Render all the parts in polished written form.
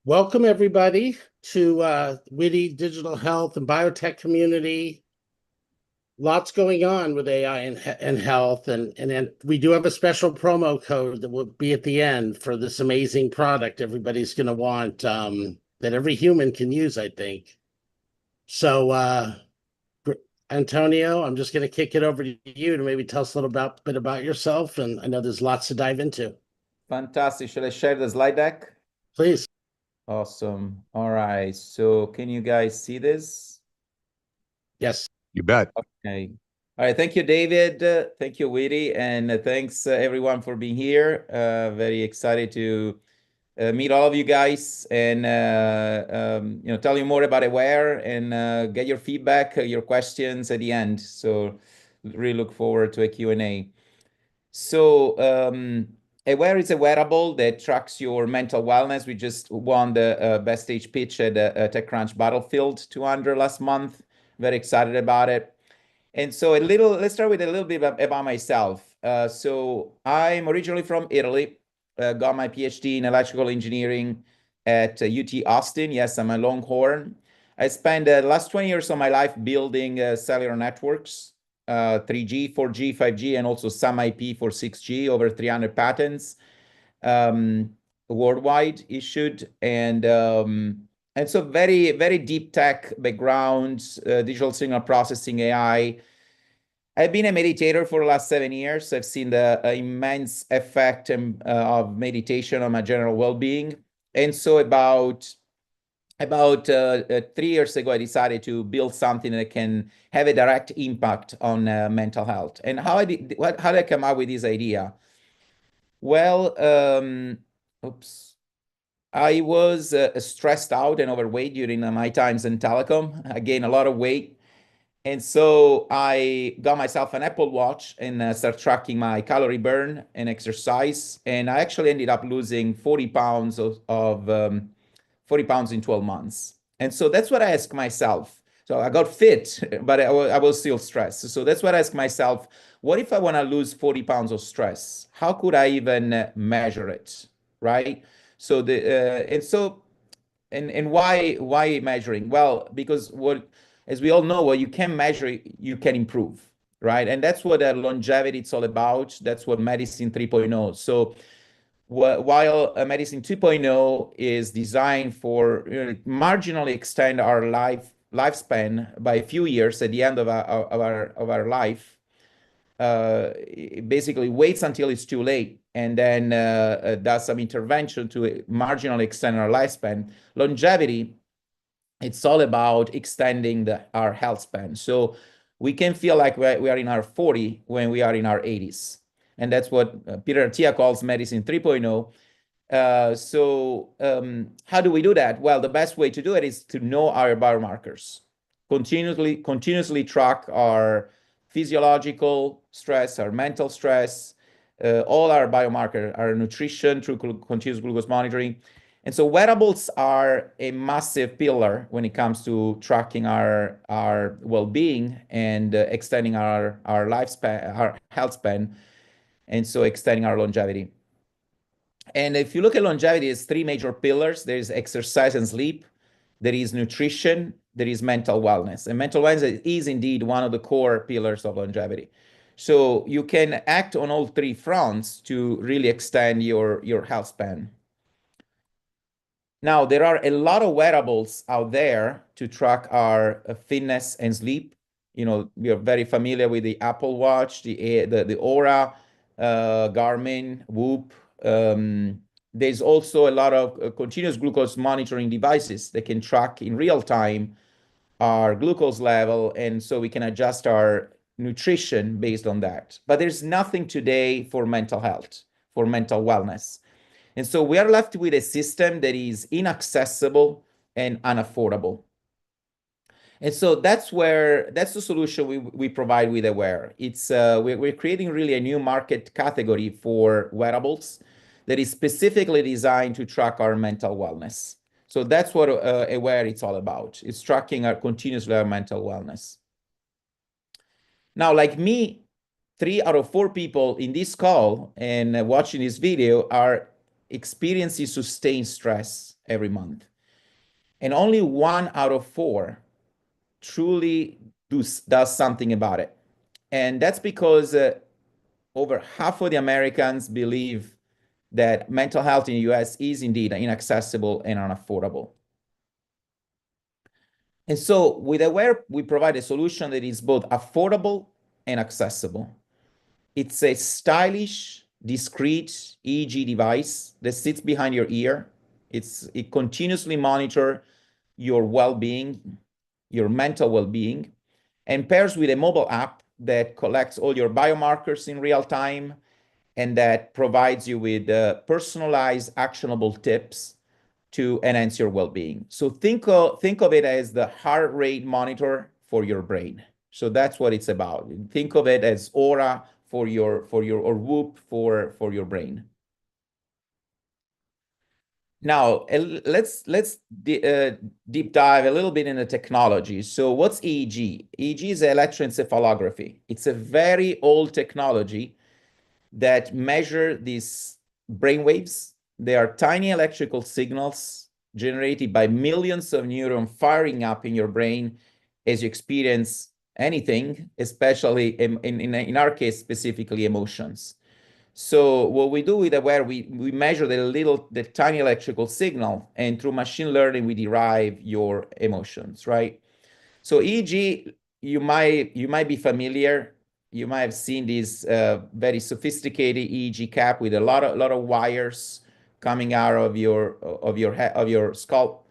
Welcome everybody to Witty Digital Health and Biotech Community. Lots going on with AI and health, and then we do have a special promo code that will be at the end for this amazing product everybody's going to want, that every human can use, I think. So, Antonio, I'm just going to kick it over to you to maybe tell us a little bit about yourself, and I know there's lots to dive into. Fantastic. Should I share the slide deck? Please. Awesome. All right. So can you guys see this? Yes. You bet. Okay. All right. Thank you, David. Thank you, Witty. And thanks, everyone, for being here. Very excited to meet all of you guys and tell you more about Aware and get your feedback, your questions at the end. So really look forward to a Q&A. So Aware is a wearable that tracks your mental wellness. We just won the best stage pitch at TechCrunch Battlefield 200 last month. Very excited about it. And so let's start with a little bit about myself. So I'm originally from Italy, got my PhD in electrical engineering at UT Austin. Yes, I'm a Longhorn. I spent the last 20 years of my life building cellular networks, 3G, 4G, 5G, and also some IP for 6G, over 300 patents worldwide issued. And so very, very deep tech background, digital signal processing, AI. I've been a meditator for the last 7 years. I've seen the immense effect of meditation on my general well-being. And so about 3 years ago, I decided to build something that can have a direct impact on mental health. And how did I come up with this idea? Well, I was stressed out and overweight during my times in telecom. I gained a lot of weight. And so I got myself an Apple Watch and started tracking my calorie burn and exercise. And I actually ended up losing 40 pounds of 40 pounds in 12 months. And so that's what I ask myself. So I got fit, but I was still stressed. So that's what I ask myself. What if I want to lose 40 pounds of stress? How could I even measure it, right? So and why measuring? Well, because as we all know, what you can measure, you can improve, right? And that's what longevity is all about. That's what medicine 3.0. So while medicine 2.0 is designed for marginally extend our lifespan by a few years at the end of our life, it basically waits until it's too late and then does some intervention to marginally extend our lifespan. Longevity, it's all about extending our health span. So we can feel like we are in our 40 when we are in our 80s. And that's what Peter Attia calls medicine 3.0. How do we do that? Well, the best way to do it is to know our biomarkers. Continuously track our physiological stress, our mental stress, all our biomarker, our nutrition through continuous glucose monitoring. And so wearables are a massive pillar when it comes to tracking our well-being and extending our lifespan, our health span, and so extending our longevity. And if you look at longevity, there's three major pillars. There's exercise and sleep, there is nutrition, there is mental wellness. And mental wellness is indeed one of the core pillars of longevity. So you can act on all three fronts to really extend your health span. Now, there are a lot of wearables out there to track our fitness and sleep. You know, we are very familiar with the Apple Watch, the Aura, Garmin, Whoop. There's also a lot of continuous glucose monitoring devices that can track in real time our glucose level, and so we can adjust our nutrition based on that. But there's nothing today for mental health, for mental wellness. And so we are left with a system that is inaccessible and unaffordable. And so that's the solution we provide with Aware. It's we're creating really a new market category for wearables that is specifically designed to track our mental wellness. So that's what Aware it's all about. It's tracking our continuously our mental wellness. Now, like me, 3 out of 4 people in this call and watching this video are experiences sustained stress every month. And only 1 out of 4 truly does something about it. And that's because over half of the Americans believe that mental health in the US is indeed inaccessible and unaffordable. And so with Aware, we provide a solution that is both affordable and accessible. It's a stylish, discreet EEG device that sits behind your ear. It continuously monitors your well-being, your mental well-being, and pairs with a mobile app that collects all your biomarkers in real time and that provides you with personalized, actionable tips to enhance your well-being. So think of it as the heart rate monitor for your brain. So that's what it's about. Think of it as Aura or or Whoop for your brain. Now, let's deep dive a little bit in the technology. So what's EEG? EEG is electroencephalography. It's a very old technology that measure these brain waves. They are tiny electrical signals generated by millions of neurons firing up in your brain as you experience anything, especially in our case, specifically emotions. So what we do with Aware, we measure the tiny electrical signal, and through machine learning, we derive your emotions, right? So EEG, you might be familiar. You might have seen this very sophisticated EEG cap with a lot of wires coming out of your skull,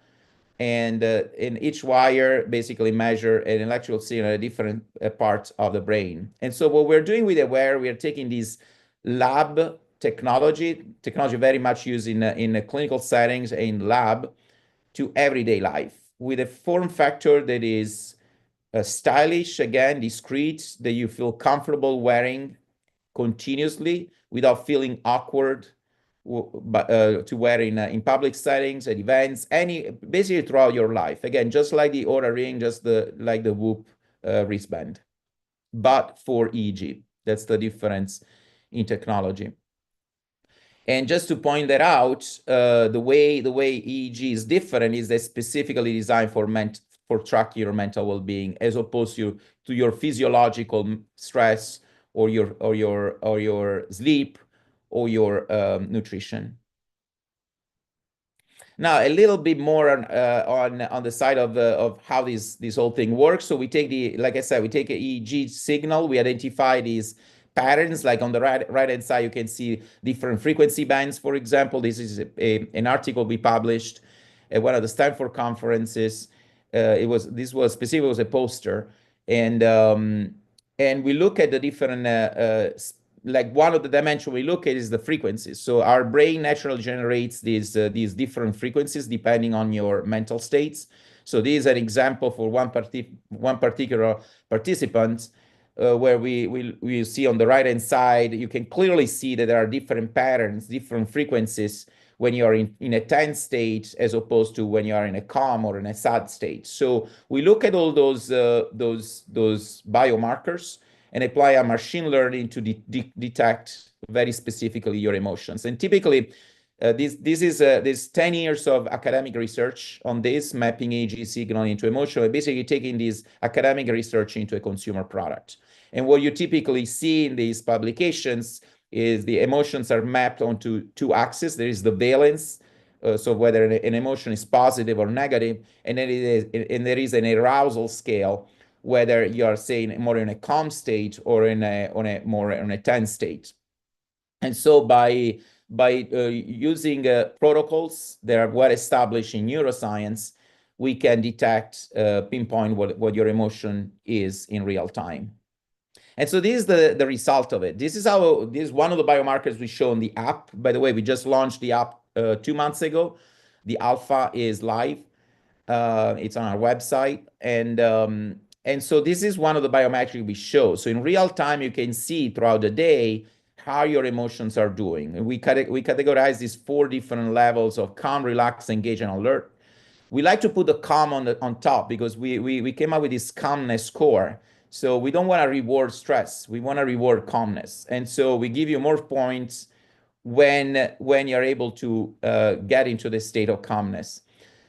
and in each wire basically measure an electrical signal at different parts of the brain. And so what we're doing with Aware, we are taking this lab technology very much used in clinical settings in lab to everyday life with a form factor that is stylish, again, discreet, that you feel comfortable wearing continuously without feeling awkward to wear in public settings, at events, basically throughout your life. Again, just like the Oura Ring, like the Whoop wristband, but for EEG. That's the difference in technology. And just to point that out, the way EEG is different is that specifically designed for tracking your mental well-being, as opposed to your physiological stress or your sleep or your nutrition. Now, a little bit more on the side of how this whole thing works. So we take like I said, we take an EEG signal, we identify these patterns. Like on the right-hand side, you can see different frequency bands. For example, this is an article we published at one of the Stanford conferences. This was specifically was a poster, and we look at the different like one of the dimensions we look at is the frequencies. So our brain naturally generates these different frequencies depending on your mental states. So this is an example for one particular participant where we see on the right-hand side, you can clearly see that there are different patterns, different frequencies when you are in a tense state as opposed to when you are in a calm or in a sad state. So we look at all those biomarkers and apply a machine learning to detect very specifically your emotions. And typically, there's 10 years of academic research on this, mapping EEG signal into emotion, and basically taking this academic research into a consumer product. And what you typically see in these publications is the emotions are mapped onto 2 axes. There is the valence, so whether an emotion is positive or negative, and there is an arousal scale, whether you are saying more in a calm state or more in a tense state. And so by using protocols that are well established in neuroscience, we can detect, pinpoint what your emotion is in real time. And so this is the result of it. This is one of the biomarkers we show in the app. By the way, we just launched the app 2 months ago. The alpha is live. It's on our website. And so this is one of the biometrics we show. So in real time, you can see throughout the day how your emotions are doing. And we categorize these 4 different levels of calm, relaxed, engaged, and alert. We like to put the calm on top because we came up with this calmness score. So we don't want to reward stress. We want to reward calmness. And so we give you more points when you're able to get into the state of calmness.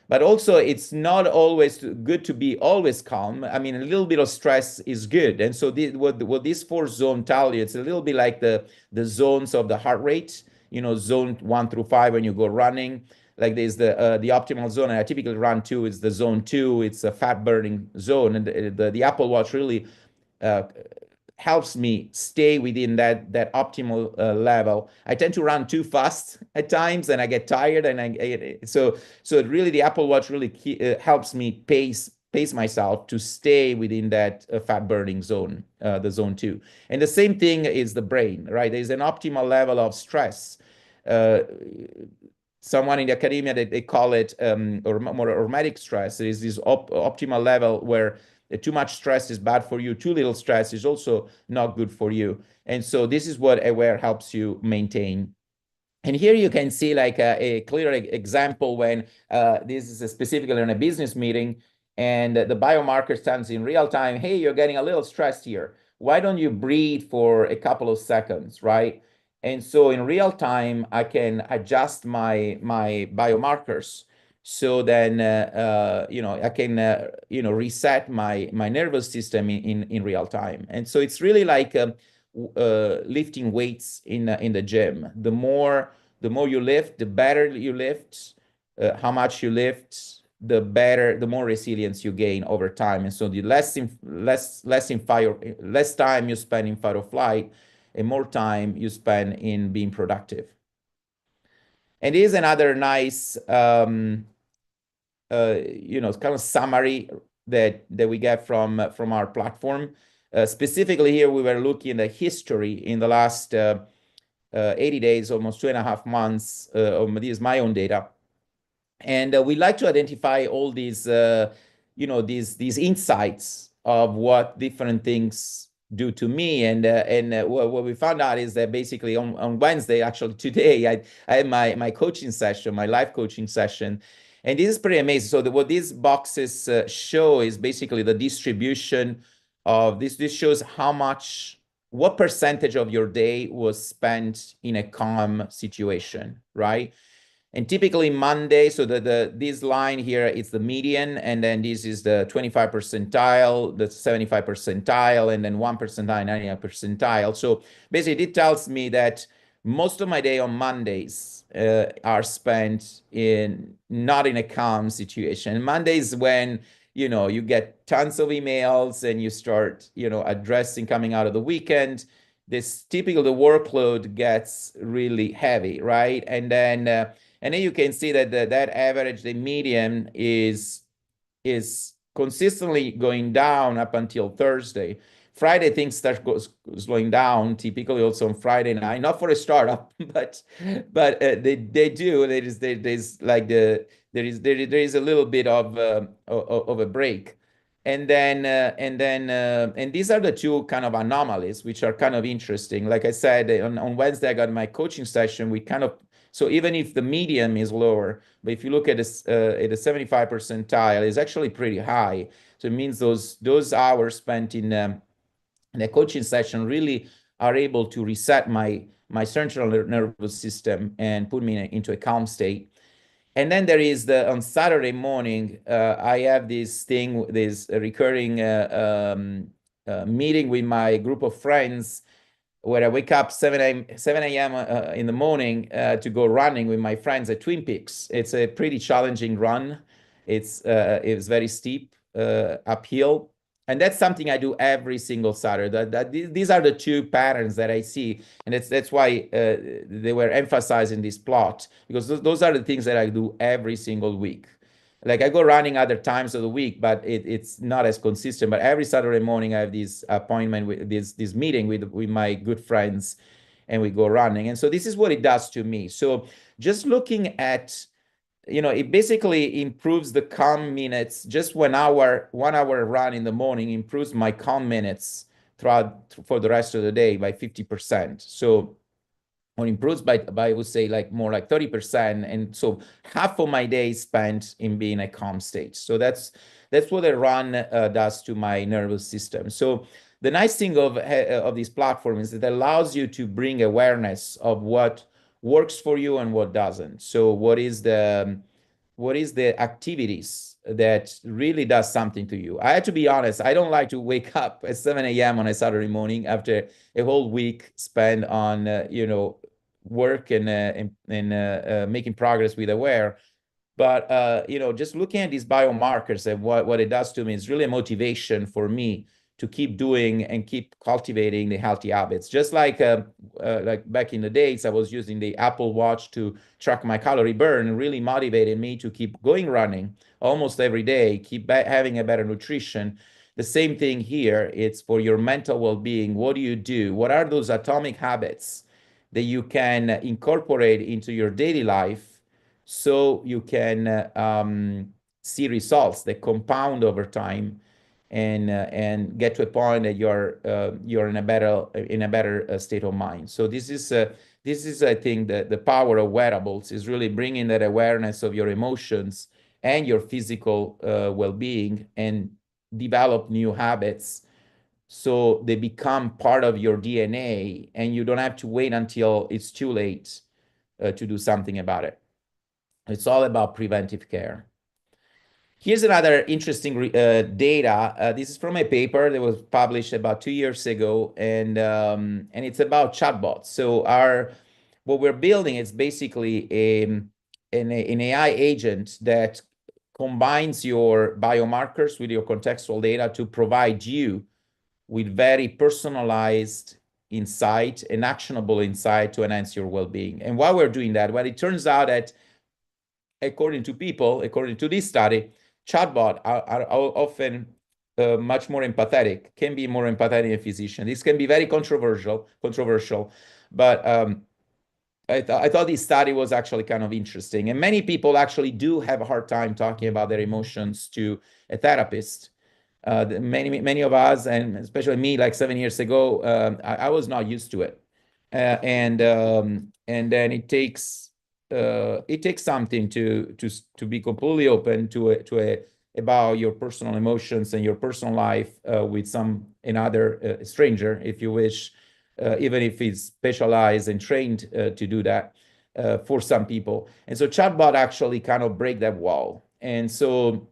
But also, it's not always good to be always calm. I mean, a little bit of stress is good. And so what this fourth zone tell you, it's a little bit like the zones of the heart rate, zone 1 through 5 when you go running. Like there's the optimal zone, and I typically run 2, it's the zone 2, it's a fat burning zone. And the Apple Watch really helps me stay within that optimal level. I tend to run too fast at times, and I get tired, and so really the Apple Watch really helps me pace myself to stay within that fat burning zone, the zone 2. And the same thing is the brain, right? There's an optimal level of stress. Someone in the academia, they call it or more hormetic stress. There is this optimal level where too much stress is bad for you. Too little stress is also not good for you. And so this is what Aware helps you maintain. And here you can see like a clear example when this is specifically in a business meeting, and the biomarker stands in real time. Hey, you're getting a little stressed here. Why don't you breathe for a couple of seconds, right? And so in real time, I can adjust my biomarkers. So then, I can, reset my nervous system in real time. And so it's really like lifting weights in the gym. The more you lift, the better you lift. How much you lift, the better, the more resilience you gain over time. And so the less time you spend in fight or flight, and more time you spend in being productive. And here's another nice, kind of summary that we get from our platform. Specifically here, we were looking at the history in the last 80 days, almost 2.5 months. This is my own data. And we like to identify all these, these insights of what different things do to me. And what we found out is that basically on Wednesday, actually today, I had my coaching session, my live coaching session. And this is pretty amazing. So what these boxes show is basically the distribution of this. This shows what percentage of your day was spent in a calm situation, right? And typically Monday, so this line here is the median, and then this is the 25 percentile, the 75 percentile, and then 1 percentile, 99 percentile. So basically it tells me that most of my day on Mondays are spent not in a calm situation. Mondays when you get tons of emails and you start addressing coming out of the weekend. The workload gets really heavy, right? And then you can see that that average, the median is consistently going down up until Thursday. Friday, things start slowing down, typically also on Friday night, not for a startup, but they do. There is a little bit of a break. And these are the two kind of anomalies, which are kind of interesting. Like I said, on Wednesday, I got my coaching session. So even if the median is lower, but if you look at the 75 percentile, it's actually pretty high. So it means those hours spent in the coaching session really are able to reset my central nervous system and put me into a calm state. And then there is on Saturday morning, I have this recurring meeting with my group of friends where I wake up 7 a.m. In the morning to go running with my friends at Twin Peaks. It's a pretty challenging run. It's very steep, uphill. And that's something I do every single Saturday. These are the two patterns that I see. And that's why they were emphasizing this plot, because those are the things that I do every single week. Like I go running other times of the week, but it's not as consistent. But every Saturday morning, I have this appointment with this meeting with my good friends, and we go running. And so this is what it does to me. So just looking at, it basically improves the calm minutes. Just 1 hour run in the morning improves my calm minutes for the rest of the day by 50%. So or improves by I would say more like 30%. And so half of my day is spent in being a calm state. So that's what a run does to my nervous system. So the nice thing of this platform is it allows you to bring awareness of what works for you and what doesn't. So what is the activities that really does something to you? I have to be honest, I don't like to wake up at 7 a.m. on a Saturday morning after a whole week spent on work and making progress with Aware. But just looking at these biomarkers and what it does to me is really a motivation for me to keep doing and keep cultivating the healthy habits. Just like back in the days, I was using the Apple Watch to track my calorie burn, and really motivated me to keep going running almost every day, keep having a better nutrition. The same thing here. It's for your mental well-being. What do you do? What are those atomic habits that you can incorporate into your daily life so you can see results that compound over time and get to a point that you're in a better state of mind. So this is I think the power of wearables is really bringing that awareness of your emotions and your physical well-being and develop new habits so they become part of your DNA and you don't have to wait until it's too late to do something about it. It's all about preventive care. Here's another interesting data. This is from a paper that was published about 2 years ago, and it's about chatbots. So what we're building is basically an AI agent that combines your biomarkers with your contextual data to provide you with very personalized insight and actionable insight to enhance your well-being. And why we're doing that? Well, it turns out that according to this study, chatbots are often much more empathetic, can be more empathetic than a physician. This can be very controversial, but I thought this study was actually kind of interesting. And many people actually do have a hard time talking about their emotions to a therapist. Many of us, and especially me, like 7 years ago, I was not used to it. And then it takes something to be completely open about your personal emotions and your personal life with another stranger, if you wish, even if it's specialized and trained to do that for some people. And so chatbot actually kind of break that wall. And so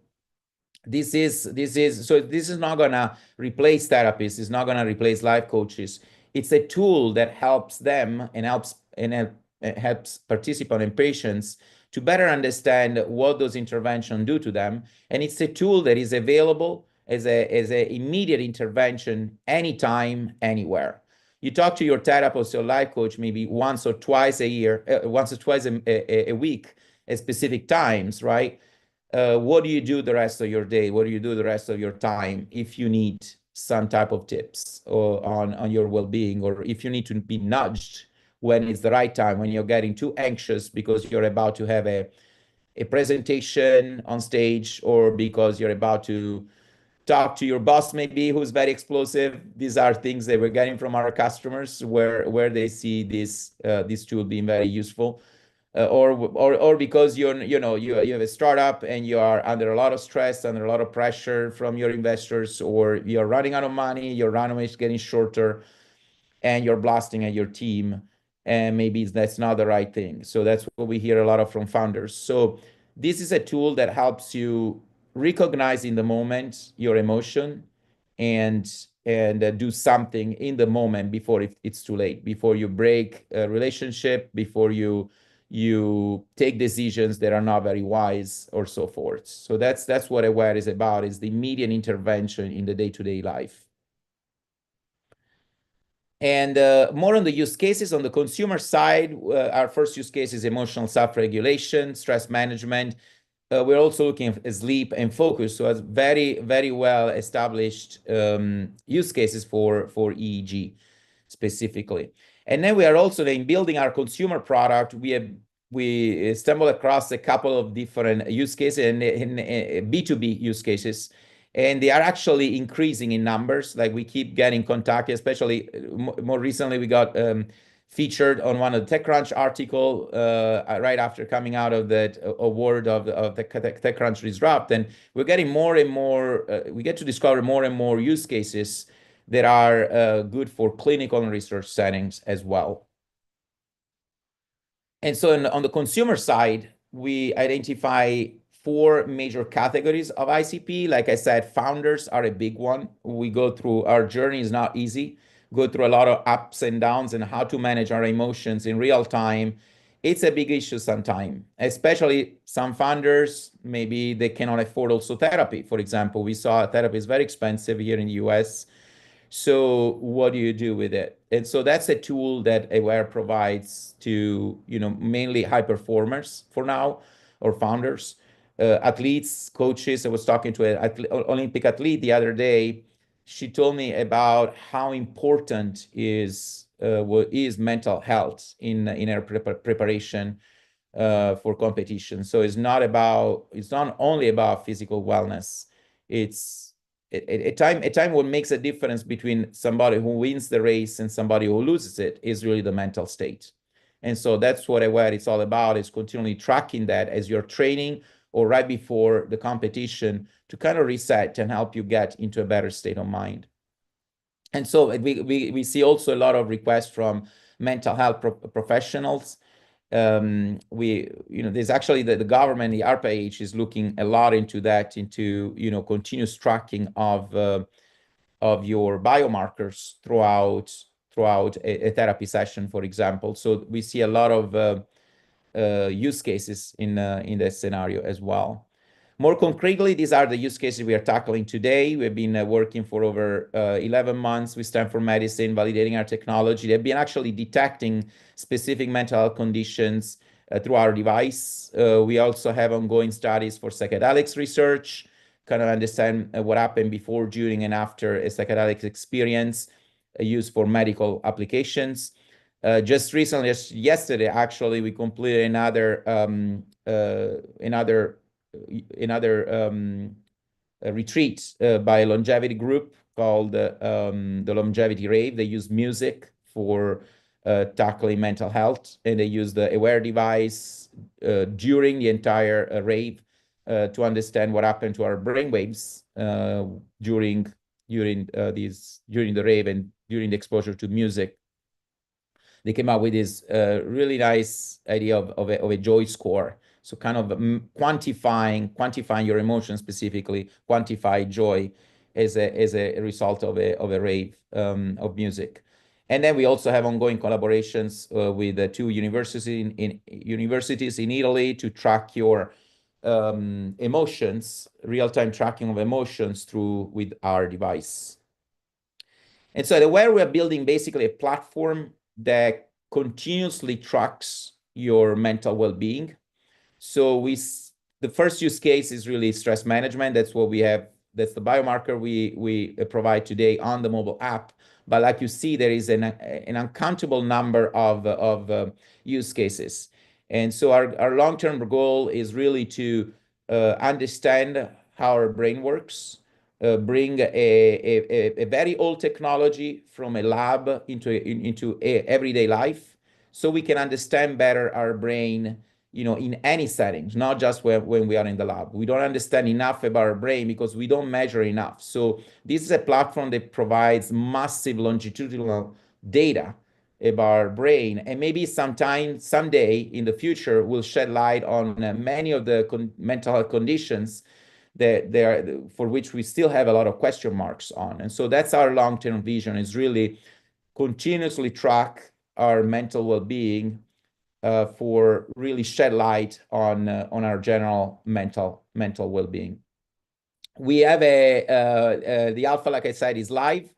this is not gonna replace therapists. It's not gonna replace life coaches. It's a tool that helps them and helps participants and patients to better understand what those interventions do to them. And it's a tool that is available as a immediate intervention anytime, anywhere. You talk to your therapist or life coach maybe once or twice a week at specific times, right? What do you do the rest of your day? What do you do the rest of your time if you need some type of tips on your well-being, or if you need to be nudged when it's the right time, when you're getting too anxious because you're about to have a presentation on stage, or because you're about to talk to your boss maybe who's very explosive. These are things that we're getting from our customers where they see this tool being very useful. Or because you have a startup and you are under a lot of stress, under a lot of pressure from your investors, or you're running out of money, your runway is getting shorter, and you're blasting at your team, and maybe that's not the right thing. So that's what we hear a lot of from founders. So this is a tool that helps you recognize in the moment your emotion and do something in the moment before it's too late, before you break a relationship, before you take decisions that are not very wise, or so forth. So that's what Aware is about, is the immediate intervention in the day-to-day life. And more on the use cases. On the consumer side, our first use case is emotional self-regulation, stress management. We're also looking at sleep and focus. So it's very, very well established use cases for EEG specifically. And then we are also in building our consumer product. We stumbled across a couple of different use cases and B2B use cases, and they are actually increasing in numbers. Like, we keep getting contacted, especially more recently we got featured on one of the TechCrunch article right after coming out of that award of the TechCrunch Disrupt. And we're getting more and more, we get to discover more and more use cases that are good for clinical and research settings as well. And so on the consumer side, we identify 4 major categories of ICP. Like I said, founders are a big one. We go through, our journey is not easy, go through a lot of ups and downs and how to manage our emotions in real time. It's a big issue sometimes, especially some founders, maybe they cannot afford also therapy. For example, we saw therapy is very expensive here in the US. So what do you do with it? And so that's a tool that Aware provides to, mainly high performers for now, or founders, athletes, coaches. I was talking to an Olympic athlete the other day. She told me about how important is what is mental health in her preparation for competition. So it's not only about physical wellness. It's a time what makes a difference between somebody who wins the race and somebody who loses it is really the mental state. And so that's what Aware it's all about, is continually tracking that as you're training or right before the competition to kind of reset and help you get into a better state of mind. And so we see also a lot of requests from mental health professionals. There's actually the government, the ARPA-H is looking a lot into that, into continuous tracking of your biomarkers throughout a therapy session, for example. So we see a lot of use cases in this scenario as well. More concretely, these are the use cases we are tackling today. We've been working for over 11 months with Stanford Medicine, validating our technology. They've been actually detecting specific mental health conditions through our device. We also have ongoing studies for psychedelics research, kind of understand what happened before, during, and after a psychedelic experience used for medical applications. Just recently, yesterday, actually, we completed another retreat by a longevity group called the Longevity Rave. They use music for tackling mental health, and they use the Aware device during the entire rave to understand what happened to our brainwaves during the rave and during the exposure to music. They came up with this really nice idea of a joy score. So kind of quantifying your emotions, specifically quantify joy as a result of a rave of music. And then we also have ongoing collaborations with 2 universities in Italy to track your emotions, real-time tracking of emotions with our device. And so Aware, we are building basically a platform that continuously tracks your mental well-being. So the first use case is really stress management. That's what we have. That's the biomarker we provide today on the mobile app. But like you see, there is an uncountable number of use cases. And so our long-term goal is really to understand how our brain works, bring a very old technology from a lab into everyday life, so we can understand better our brain, in any settings, not just when we are in the lab. We don't understand enough about our brain because we don't measure enough. So this is a platform that provides massive longitudinal data about our brain, and maybe someday in the future, will shed light on many of the mental health conditions for which we still have a lot of question marks on. And so that's our long-term vision, is really continuously track our mental well-being for really shed light on our general mental well-being. We have the alpha, like I said, is live.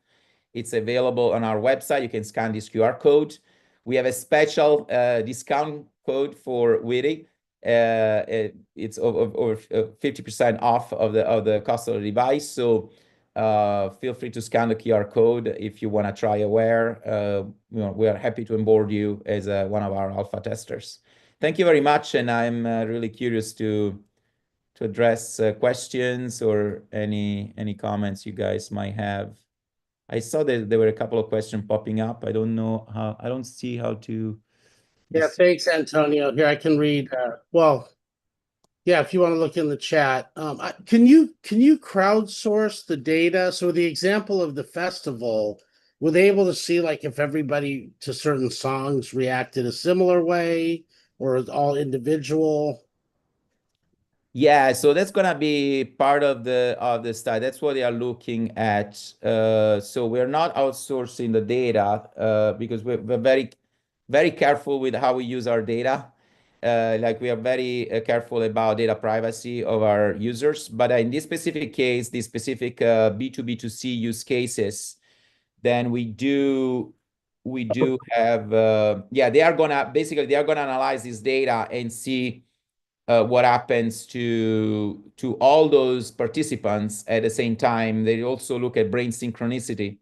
It's available on our website. You can scan this QR code. We have a special discount code for Witty. It's over 50% off of the cost of the device. So feel free to scan the QR code if you want to try Aware. We are happy to onboard you as one of our alpha testers. Thank you very much, and I'm really curious to address questions or any comments you guys might have. I saw that there were a couple of questions popping up. I don't know how. I don't see how to. Yeah, thanks, Antonio. Here, I can read. Yeah, if you want to look in the chat, can you crowdsource the data? So the example of the festival, were they able to see like if everybody to certain songs reacted a similar way, or is it all individual? Yeah, so that's gonna be part of the study. That's what they are looking at. So we're not outsourcing the data because we're very careful with how we use our data. Like we are very careful about data privacy of our users. But in this specific case, these specific B2B2C use cases, then we do have they are gonna analyze this data and see what happens to all those participants at the same time. They also look at brain synchronicity,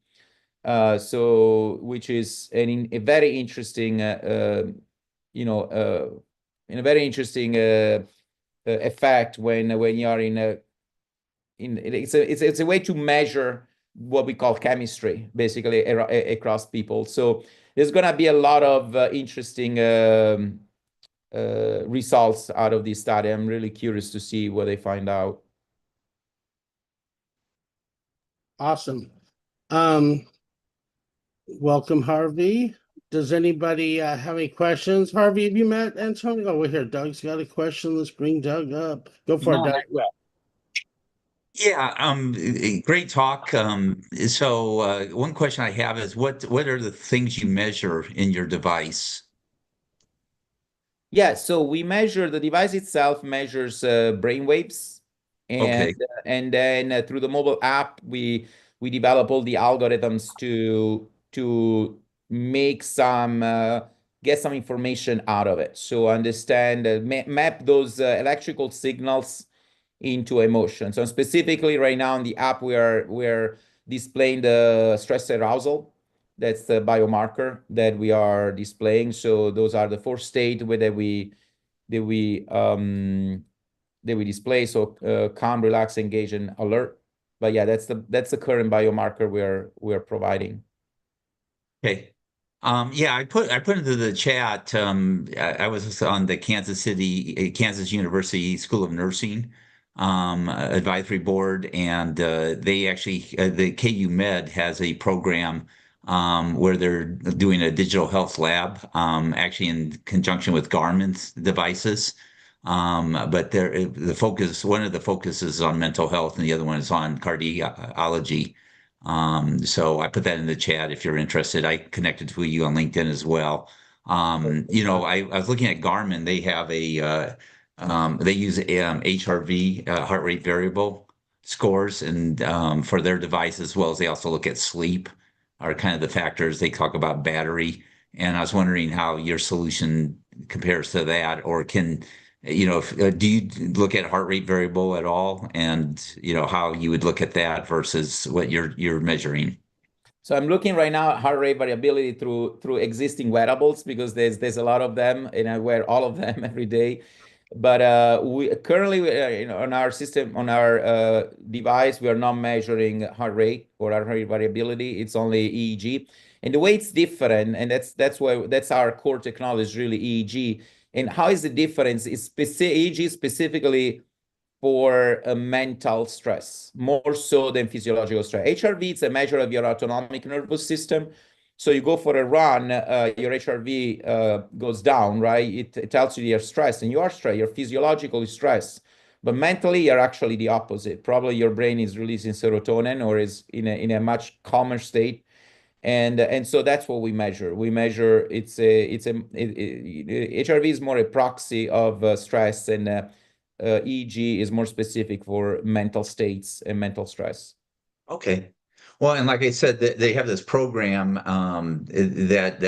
so which is a very interesting, in a very interesting effect when you are it's a way to measure what we call chemistry, basically across people. So there's going to be a lot of interesting results out of this study. I'm really curious to see what they find out. Awesome. Welcome, Harvey. Does anybody have any questions? Harvey, have you met Antonio? Oh, we're here. Doug's got a question. Let's bring Doug up. Go for it, Doug. Yeah, great talk. So one question I have is what are the things you measure in your device? Yeah, so we measure, the device itself measures brain waves, Okay. and then through the mobile app we develop all the algorithms to make some get some information out of it. So understand map those electrical signals into emotion. So specifically right now in the app we're displaying the stress arousal. That's the biomarker that we are displaying. So those are the four states that we display. So calm, relax, engage, and alert. But yeah, that's the current biomarker we're providing. Okay. Yeah, I put into the chat. I was on the Kansas University School of Nursing advisory board, and they actually the KU Med has a program where they're doing a digital health lab, actually in conjunction with Garmin's devices. But one of the focuses is on mental health, and the other one is on cardiology. So I put that in the chat if you're interested. I connected with you on LinkedIn as well. I was looking at Garmin. They have they use HRV, heart rate variable scores, and for their device, as well as they also look at sleep, are kind of the factors. They talk about battery, and I was wondering how your solution compares to that, or do you look at heart rate variable at all, and how you would look at that versus what you're measuring? So I'm looking right now at heart rate variability through existing wearables because there's a lot of them, and I wear all of them every day. But we currently, on our system, on our device, we are not measuring heart rate or heart rate variability. It's only EEG, and the way it's different, and that's our core technology, really EEG. And how is the difference? It's EEG specifically for a mental stress, more so than physiological stress. HRV is a measure of your autonomic nervous system. So you go for a run, your HRV goes down, right? It tells you you're stressed, and you are stressed, you're physiologically stressed. But mentally, you're actually the opposite. Probably your brain is releasing serotonin or is in a much calmer state. And so that's what we measure. We measure HRV is more a proxy of stress, and EEG is more specific for mental states and mental stress. Okay. Well, and like I said, they have this program that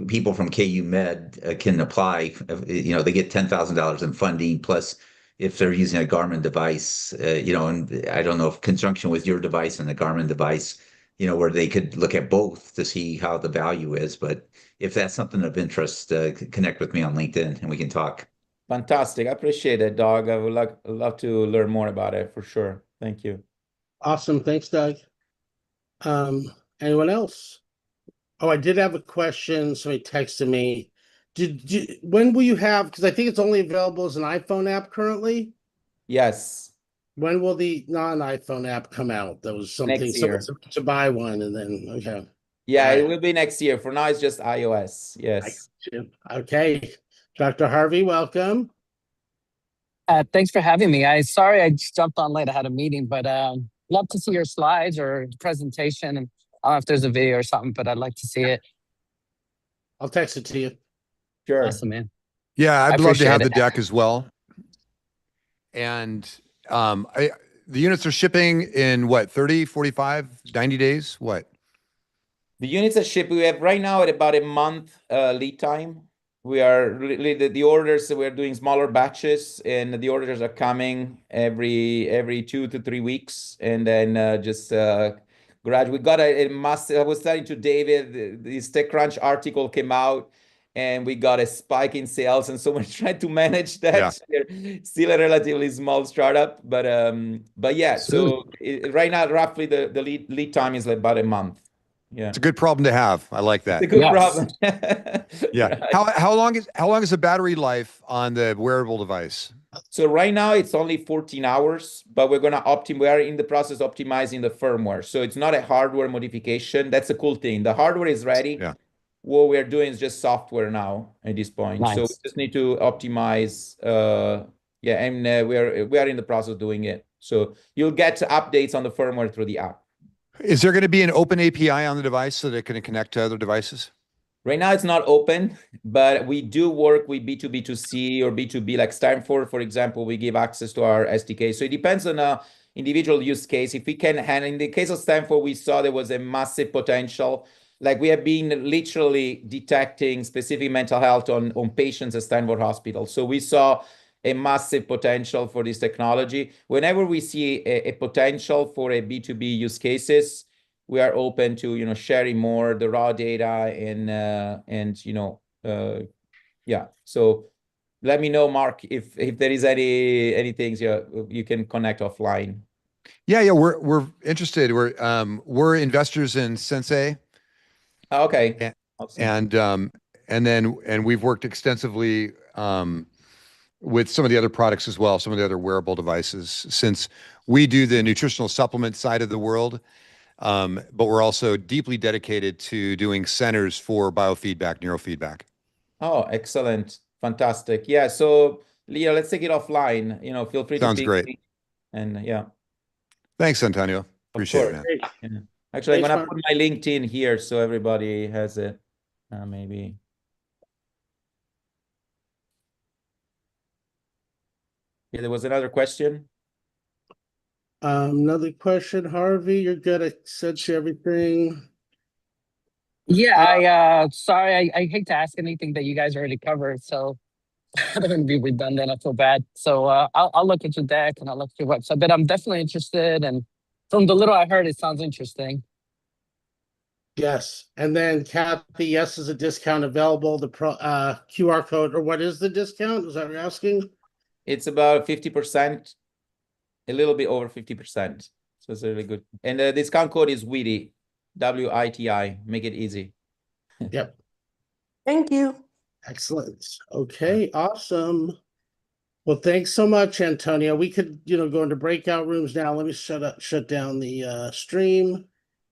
people from KU Med can apply. They get $10,000 in funding, plus if they're using a Garmin device, and I don't know if conjunction with your device and the Garmin device, where they could look at both to see how the value is. But if that's something of interest, connect with me on LinkedIn and we can talk. Fantastic. I appreciate it, Doug. I would love to learn more about it for sure. Thank you. Awesome. Thanks, Doug. Anyone else? Oh, I did have a question. Somebody texted me. When will you have, because I think it's only available as an iPhone app currently. Yes. When will the non-iPhone app come out? That was something Next year. someone to buy one, and then okay. Yeah, it will be next year. For now, it's just iOS. Yes. Okay. Dr. Harvey, welcome. Thanks for having me. Sorry I just jumped on late. I had a meeting, but love to see your slides or presentation. And I don't know if there's a video or something, but I'd like to see it. I'll text it to you. Sure. Awesome, man. Yeah, I'd love to have appreciate the it. deck as well. And the units are shipping in what, 30, 45, 90 days? What? The units are shipped. We have right now at about a month lead time. We are really the orders. We're doing smaller batches, and the orders are coming every 2 to 3 weeks, and then just gradually. We got a massive. I was telling to David, this TechCrunch article came out, and we got a spike in sales, and so we're trying to manage that. Yeah. We're still a relatively small startup, but yeah. So right now, roughly the lead time is like about a month. Yeah, It's a good problem to have. I like that. it's a good Yes. problem. Yeah. Right. How long is the battery life on the wearable device? So right now it's only 14 hours, but we're gonna we are in the process of optimizing the firmware. So it's not a hardware modification. That's a cool thing. The hardware is ready. Yeah. What we're doing is just software now at this point. So we Nice. just need to optimize. Yeah, and we are in the process of doing it. So you'll get updates on the firmware through the app. Is there going to be an open API on the device so that it can connect to other devices? Right now, it's not open, but we do work with B2B2C or B2B, like Stanford, for example. We give access to our SDK. So it depends on a individual use case. If we can handle, in the case of Stanford, we saw there was a massive potential. Like we have been literally detecting specific mental health on patients at Stanford Hospital. So we saw a massive potential for this technology. Whenever we see a potential for a B2B use cases, we are open to sharing more the raw data and yeah. So let me know, Mark, if there is any things you can connect offline. Yeah, we're interested. We're investors in Sensei. Okay. Awesome. And we've worked extensively with some of the other products as well, some of the other wearable devices, since we do the nutritional supplement side of the world. But we're also deeply dedicated to doing centers for biofeedback, neurofeedback. Oh, excellent. Fantastic. Yeah. So, Leah, let's take it offline. Feel free to Sounds ping great. me. And yeah. Thanks, Antonio. Appreciate it, man. Yeah. Actually, Thanks, I'm gonna Mark. put my LinkedIn here so everybody has it. Maybe. Yeah, there was another question. Another question, Harvey. You're good. I sent you everything. Yeah, sorry, I hate to ask anything that you guys already covered, so I don't want to be redundant. I feel bad. So I'll look at your deck and I'll look at your website, but I'm definitely interested. And from the little I heard, it sounds interesting. Yes. And then Kathy, yes, is a discount available. The QR code, or what is the discount? Is that what you're asking? It's about 50%, a little bit over 50%. So it's really good. And the discount code is Witty, WITI. Make it easy. Yep. Thank you. Excellent. Okay, awesome. Well, thanks so much, Antonio. We could, go into breakout rooms now. Let me shut down the stream.